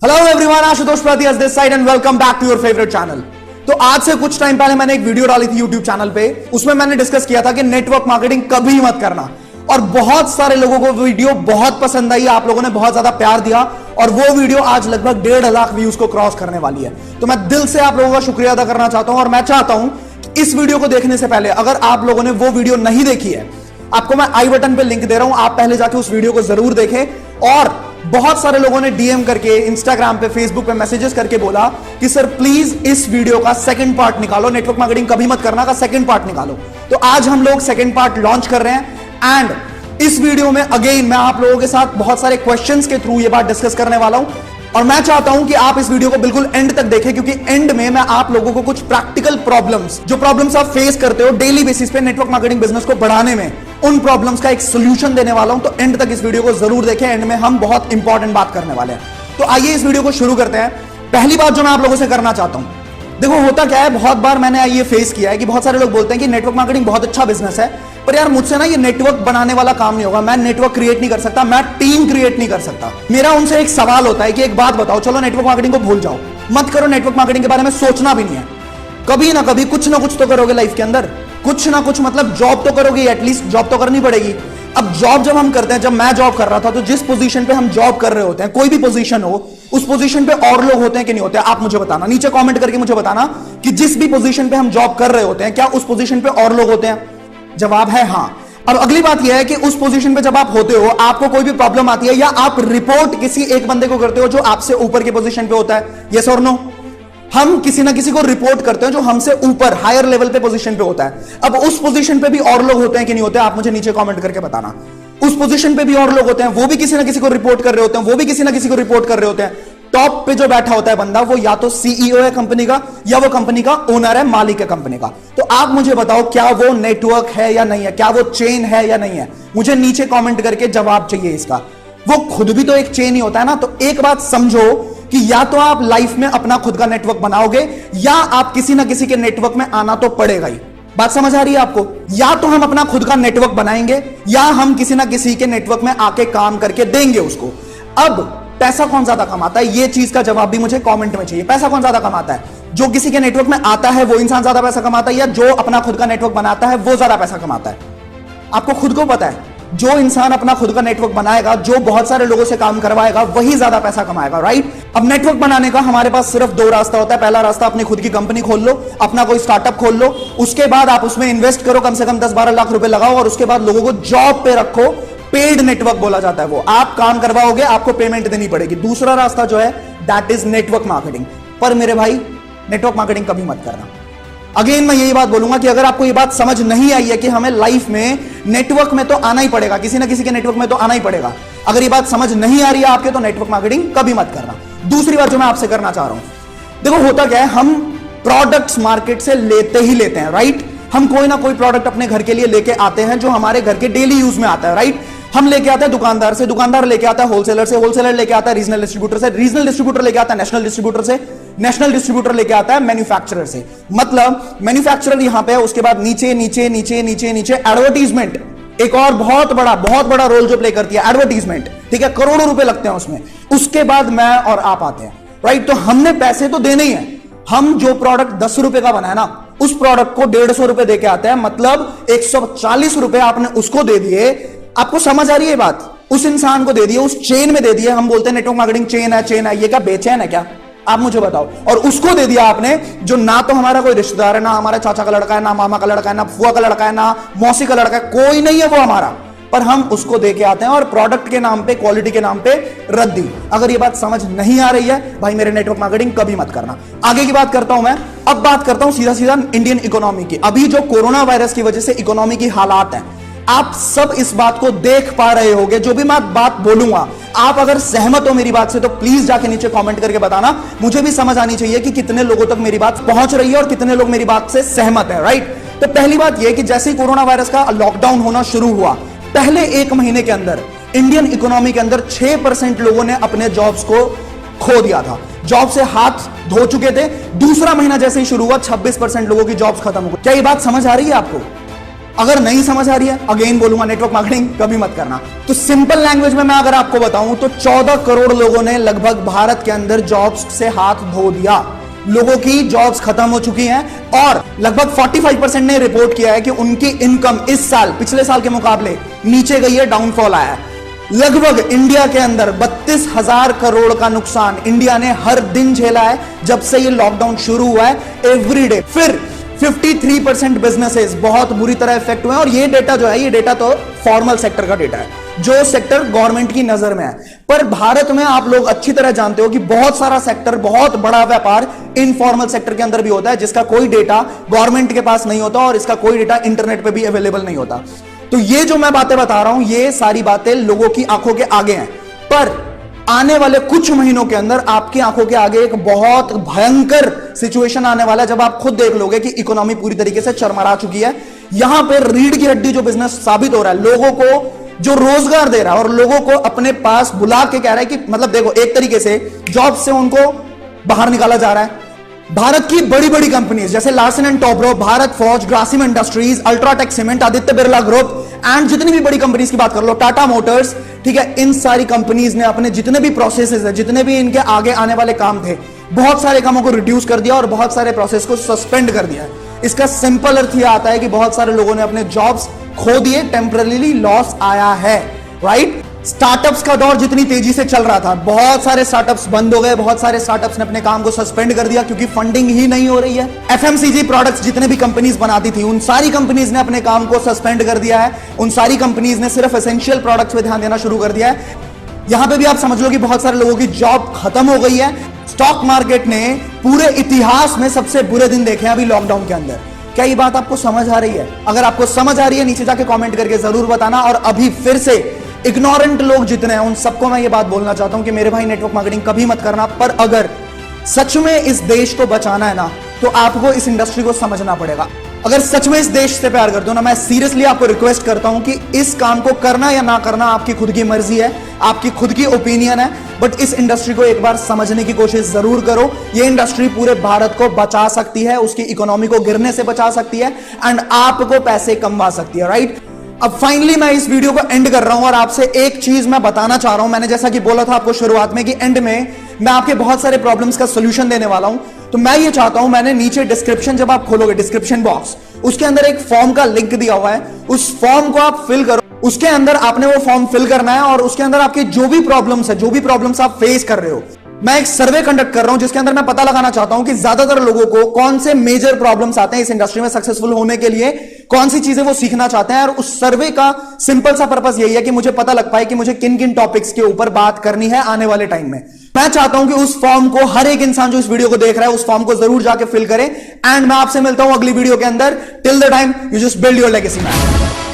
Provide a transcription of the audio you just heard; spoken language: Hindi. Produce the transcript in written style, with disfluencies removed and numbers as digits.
हेलो एवरीवन, आशुतोष प्रतियास this side and welcome back to your favourite channel. तो आज से कुछ टाइम पहले मैंने एक वीडियो डाली थी यूट्यूब चैनल पे। उसमें मैंने डिस्कस किया था कि नेटवर्क मार्केटिंग कभी मत करना, और बहुत सारे लोगों को वीडियो बहुत पसंद आई। आप लोगों ने बहुत ज्यादा प्यार दिया और वो वीडियो आज लगभग 1.5 लाख व्यूज को क्रॉस करने वाली है। तो मैं दिल से आप लोगों का शुक्रिया अदा करना चाहता हूं, और मैं चाहता हूं कि इस वीडियो को देखने से पहले अगर आप लोगों ने वो वीडियो नहीं देखी है, आपको मैं आई बटन पे लिंक दे रहा हूं, आप पहले जाके उस वीडियो को जरूर देखें। और बहुत सारे लोगों ने डीएम करके, इंस्टाग्राम पे, फेसबुक पे मैसेजेस करके बोला कि सर प्लीज इस वीडियो का सेकंड पार्ट निकालो, नेटवर्क मार्केटिंग कभी मत करना का सेकंड पार्ट निकालो। तो आज हम लोग सेकंड पार्ट लॉन्च कर रहे हैं, एंड इस वीडियो में अगेन मैं आप लोगों के साथ बहुत सारे क्वेश्चंस के थ्रू ये बात डिस्कस करने वाला हूं। और मैं चाहता हूं कि आप इस वीडियो को बिल्कुल एंड तक देखें, क्योंकि एंड में मैं आप लोगों को कुछ प्रैक्टिकल प्रॉब्लम्स, जो प्रॉब्लम्स आप फेस करते हो डेली बेसिस पे नेटवर्क मार्केटिंग बिजनेस को बढ़ाने में, उन प्रॉब्लम्स का एक सोल्यूशन देने वाला हूं। तो एंड तक इस वीडियो को जरूर देखें, एंड में हम बहुत इंपॉर्टेंट बात करने वाले हैं। तो आइए इस वीडियो को शुरू करते हैं। पहली बात जो मैं आप लोगों से करना चाहता हूं, देखो होता क्या है, बहुत बार मैंने ये फेस किया है कि बहुत सारे लोग बोलते हैं कि नेटवर्क मार्केटिंग बहुत अच्छा बिजनेस है, पर यार मुझसे ना ये नेटवर्क बनाने वाला काम नहीं होगा, मैं नेटवर्क क्रिएट नहीं कर सकता, मैं टीम क्रिएट नहीं कर सकता। मेरा उनसे एक सवाल होता है कि एक बात बताओ, चलो नेटवर्क मार्केटिंग को भूल जाओ, मत करो, नेटवर्क मार्केटिंग के बारे में सोचना भी नहीं है। कभी ना कभी कुछ ना कुछ तो करोगे लाइफ के अंदर, कुछ ना कुछ, मतलब जॉब तो करोगे, एटलीस्ट जॉब तो करनी पड़ेगी। अब जॉब जब हम करते हैं, जब मैं जॉब कर रहा था, तो जिस पोजीशन पे हम जॉब कर रहे होते हैं, कोई भी पोजीशन हो, उस पोजीशन पे और लोग होते हैं कि नहीं होते? आप मुझे बताना, नीचे कमेंट करके मुझे बताना कि जिस भी पोजीशन पे हम जॉब कर रहे होते हैं, क्या उस पोजीशन पे और लोग होते हैं? जवाब है हाँ। अब अगली बात यह है कि उस पोजीशन पे जब आप होते हो, आपको कोई भी प्रॉब्लम आती है, या आप रिपोर्ट किसी एक बंदे को करते हो जो आपसे ऊपर के पोजीशन पे होता है, यस और नो? हम किसी ना किसी को रिपोर्ट करते हैं जो हमसे ऊपर, हायर लेवल पे पोजीशन पे होता है। अब उस पोजीशन पे भी और लोग होते हैं कि नहीं होते? आप मुझे नीचे कमेंट करके बताना। उस पोजीशन पे भी और लोग होते हैं, वो भी किसी ना किसी को रिपोर्ट कर रहे होते हैं, वो भी किसी ना किसी को रिपोर्ट कर रहे होते हैं। टॉप पे जो बैठा होता है बंदा, वो या तो सीईओ है कंपनी का, या वो कंपनी का ओनर है, मालिक है कंपनी का। तो आप मुझे बताओ, क्या वो नेटवर्क है या नहीं है? क्या वो चेन है या नहीं है? मुझे नीचे कमेंट करके जवाब चाहिए इसका। वो खुद भी तो एक चेन ही होता है ना। तो एक बात समझो कि या तो आप लाइफ में अपना खुद का नेटवर्क बनाओगे, या आप किसी ना किसी के नेटवर्क में आना तो पड़ेगा ही। बात समझ आ रही है आपको? या तो हम अपना खुद का नेटवर्क बनाएंगे, या हम किसी ना किसी के नेटवर्क में आके काम करके देंगे उसको। अब पैसा कौन ज्यादा कमाता है, ये चीज का जवाब भी मुझे कमेंट में चाहिए। पैसा कौन ज्यादा कमाता है? जो किसी के नेटवर्क में आता है वो इंसान ज्यादा पैसा कमाता है, या जो अपना खुद का नेटवर्क बनाता है वो ज्यादा पैसा कमाता है? आपको खुद को पता है, जो इंसान अपना खुद का नेटवर्क बनाएगा, जो बहुत सारे लोगों से काम करवाएगा, वही ज्यादा पैसा कमाएगा, राइट? अब नेटवर्क बनाने का हमारे पास सिर्फ 2 रास्ता होता है। पहला रास्ता, अपनी खुद की कंपनी खोल लो, अपना कोई स्टार्टअप खोल लो, उसके बाद आप उसमें इन्वेस्ट करो, कम से कम 10-12 लाख रुपए लगाओ, और उसके बाद लोगों को जॉब पे रखो। पेड नेटवर्क बोला जाता है वो, आप काम करवाओगे, आपको पेमेंट देनी पड़ेगी। दूसरा रास्ता जो है, दैट इज नेटवर्क मार्केटिंग। पर मेरे भाई, नेटवर्क मार्केटिंग कभी मत करना। अगेन मैं यही बात बोलूंगा कि अगर आपको ये बात समझ नहीं आई है कि हमें लाइफ में नेटवर्क में तो आना ही पड़ेगा, किसी ना किसी के नेटवर्क में तो आना ही पड़ेगा, अगर ये बात समझ नहीं आ रही है आपके, तो नेटवर्क मार्केटिंग कभी मत करना। दूसरी बात जो मैं आपसे करना चाह रहा हूं, देखो होता क्या है, हम प्रोडक्ट्स मार्केट से लेते ही लेते हैं, राइट? हम कोई ना कोई प्रोडक्ट अपने घर के लिए लेके आते हैं जो हमारे घर के डेली यूज में आता है, राइट? हम लेके आते हैं दुकानदार से, दुकानदार लेके आता है होलसेलर से, होलसेलर लेके आता है रीजनल डिस्ट्रीब्यूटर से, रीजनल डिस्ट्रीब्यूटर लेके आता है नेशनल डिस्ट्रीब्यूटर से, नेशनल डिस्ट्रीब्यूटर लेके आता है मैन्युफैक्चरर से। मतलब मैन्युफैक्चरर यहां पे है, उसके बाद नीचे नीचे नीचे नीचे नीचे एडवर्टीजमेंट, एक और बहुत बड़ा रोल जो प्ले करती है एडवर्टीजमेंट, ठीक है? करोड़ों रुपए लगते हैं उसमें। उसके बाद मैं और आप आते हैं, राइट? तो हमने पैसे तो देने ही है। हम जो प्रोडक्ट 10 रुपए का बनाया ना, उस प्रोडक्ट को 150 रुपए देके आते हैं, मतलब 140 रुपए आपने उसको दे दिए। आपको समझ आ रही है बात? उस इंसान को दे दिए, उस चेन में दे दिए। हम बोलते हैं नेटवर्क मार्केटिंग चेन है, चेन है, ये क्या बेचैन है क्या? आप मुझे बताओ। और उसको दे दिया आपने जो ना तो हमारा कोई रिश्तेदार है, ना हमारे चाचा का लड़का है, ना मामा का लड़का है, ना फुआ का लड़का है, ना मौसी का लड़का है, कोई नहीं है वो हमारा, पर हम उसको दे के आते हैं, और प्रोडक्ट के नाम पे, क्वालिटी के नाम पे रद्दी। अगर ये बात समझ नहीं आ रही है भाई, मेरे नेटवर्क मार्केटिंग कभी मत करना। आगे की बात करता हूं मैं। अब बात करता हूं सीधा सीधा इंडियन इकोनॉमी की। अभी जो कोरोना वायरस की वजह से इकोनॉमी की हालात है, आप सब इस बात को देख पा रहे होंगे। जो भी मैं बात बोलूंगा, आप अगर सहमत हो मेरी बात से, तो प्लीज जाके नीचे कमेंट करके बताना। मुझे भी समझ आनी चाहिए कि कितने लोगों तक मेरी बात पहुंच रही है और कितने लोग मेरी बात से सहमत है, राइट? तो पहली बात यह कि जैसे ही कोरोना वायरस का लॉकडाउन होना शुरू हुआ, पहले 1 महीने के अंदर इंडियन इकोनॉमी के अंदर 6% लोगों ने अपने जॉब्स को खो दिया था, जॉब से हाथ धो चुके थे। दूसरा महीना जैसे ही शुरू हुआ, 26% लोगों की जॉब्स खत्म हो गई। क्या ये बात समझ आ रही है आपको? अगर नहीं समझ आ रही है, अगेन बोलूंगा, नेटवर्क मार्केटिंग कभी मत करना। तो सिंपल लैंग्वेज में मैं अगर आपको बताऊं तो 14 करोड़ लोगों ने लगभग भारत के अंदर जॉब्स से हाथ धो दिया। लोगों की जॉब्स खत्म हो चुकी हैं और लगभग 45% ने रिपोर्ट किया है कि उनकी इनकम इस साल पिछले साल के मुकाबले नीचे गई है, डाउनफॉल आया है। लगभग इंडिया के अंदर 32,000 करोड़ का नुकसान इंडिया ने हर दिन झेला है जब से ये लॉकडाउन शुरू हुआ है, एवरीडे। फिर 53% बिजनेसेस बहुत बुरी तरह इफेक्ट हुए हैं और ये डेटा जो है, ये डेटा तो फॉर्मल सेक्टर का डेटा है, जो सेक्टर गवर्नमेंट की नजर में है। पर भारत में आप लोग अच्छी तरह जानते हो कि बहुत सारा सेक्टर, बहुत बड़ा व्यापार इनफॉर्मल सेक्टर के अंदर भी होता है, जिसका कोई डेटा गवर्नमेंट के पास नहीं होता और इसका कोई डेटा इंटरनेट पे भी अवेलेबल नहीं होता। तो ये जो मैं बातें बता रहा हूं, ये सारी बातें लोगों की आंखों के आगे हैं, पर आने वाले कुछ महीनों के अंदर आपकी आंखों के आगे एक बहुत भयंकर सिचुएशन आने वाला है, जब आप खुद देख लोगे कि इकोनॉमी पूरी तरीके से चरमरा चुकी है। यहां पे रीढ़ की हड्डी जो बिजनेस साबित हो रहा है, लोगों को जो रोजगार दे रहा है और लोगों को अपने पास बुला के कह रहा है कि मतलब देखो, एक तरीके से जॉब से उनको बाहर निकाला जा रहा है। भारत की बड़ी बड़ी कंपनीज जैसे Larsen and Toubro, Bharat forge, Grasim industries, UltraTech cement, Aditya Birla group and जितनी भी बड़ी कंपनीज की बात कर लो, टाटा मोटर्स, ठीक है, इन सारी कंपनीज ने अपने जितने भी प्रोसेसेस है, जितने भी इनके आगे आने वाले काम थे, बहुत सारे कामों को रिड्यूस कर दिया और बहुत सारे प्रोसेस को सस्पेंड कर दिया। इसका सिंपल अर्थ यह आता है कि बहुत सारे लोगों ने अपने जॉब्स खो दिए, टेम्पररीली लॉस आया है, राइट। स्टार्टअप्स का दौर जितनी तेजी से चल रहा था, बहुत सारे स्टार्टअप्स बंद हो गए, बहुत सारे स्टार्टअप्स ने अपने काम को सस्पेंड कर दिया क्योंकि फंडिंग ही नहीं हो रही है। एफएमसीजी प्रोडक्ट्स जितने भी कंपनीज बनाती थी, उन सारी कंपनीज ने अपने काम को सस्पेंड कर दिया है। उन सारी कंपनीज ने सिर्फ एसेंशियल प्रोडक्ट्स पे ध्यान देना शुरू कर दिया है। यहां पे भी आप समझ लो कि बहुत सारे लोगों की जॉब खत्म हो गई है। स्टॉक मार्केट ने पूरे इतिहास में सबसे बुरे दिन देखे हैं अभी लॉकडाउन के अंदर। क्या ये बात आपको समझ आ रही है? अगर आपको समझ आ रही है, नीचे जाके कमेंट करके जरूर बताना। और अभी फिर से इग्नोरेंट लोग जितने हैं उन सबको मैं ये बात बोलना चाहता हूं कि मेरे भाई, नेटवर्क मार्केटिंग कभी मत करना। पर अगर सच में इस देश को बचाना है ना, तो आपको इस इंडस्ट्री को समझना पड़ेगा। अगर सच में इस देश से प्यार करते हो ना, मैं सीरियसली आपको रिक्वेस्ट करता हूं कि इस काम को करना या ना करना आपकी खुद की मर्जी है, आपकी खुद की ओपिनियन है, बट इस इंडस्ट्री को एक बार समझने की कोशिश जरूर करो। ये इंडस्ट्री पूरे भारत को बचा सकती है, उसकी इकोनॉमी को गिरने से बचा सकती है एंड आपको पैसे कमवा सकती है, राइट। अब फाइनली मैं इस वीडियो को एंड कर रहा हूं और आपसे एक चीज मैं बताना चाह रहा हूं। मैंने जैसा कि बोला था आपको शुरुआत में कि एंड में मैं आपके बहुत सारे प्रॉब्लम्स का सॉल्यूशन देने वाला हूं। तो मैं ये चाहता हूं, मैंने नीचे डिस्क्रिप्शन, जब आप खोलोगे डिस्क्रिप्शन बॉक्स, उसके अंदर एक फॉर्म का लिंक दिया हुआ है, उस फॉर्म को आप फिल करो। उसके अंदर आपने वो फॉर्म फिल करना है और उसके अंदर आपके जो भी प्रॉब्लम्स है, जो भी प्रॉब्लम्स आप फेस कर रहे हो, मैं एक सर्वे कंडक्ट कर रहा हूं जिसके अंदर मैं पता लगाना चाहता हूं कि ज्यादातर लोगों को कौन से मेजर प्रॉब्लम्स आते हैं इस इंडस्ट्री में सक्सेसफुल होने के लिए, कौन सी चीजें वो सीखना चाहते हैं। और उस सर्वे का सिंपल सा पर्पस यही है कि मुझे पता लग पाए कि मुझे किन किन टॉपिक्स के ऊपर बात करनी है आने वाले टाइम में। मैं चाहता हूं कि उस फॉर्म को हर एक इंसान जो इस वीडियो को देख रहा है, उस फॉर्म को जरूर जाके फिल करे। एंड मैं आपसे मिलता हूं अगली वीडियो के अंदर। Till the time, you just build your legacy man.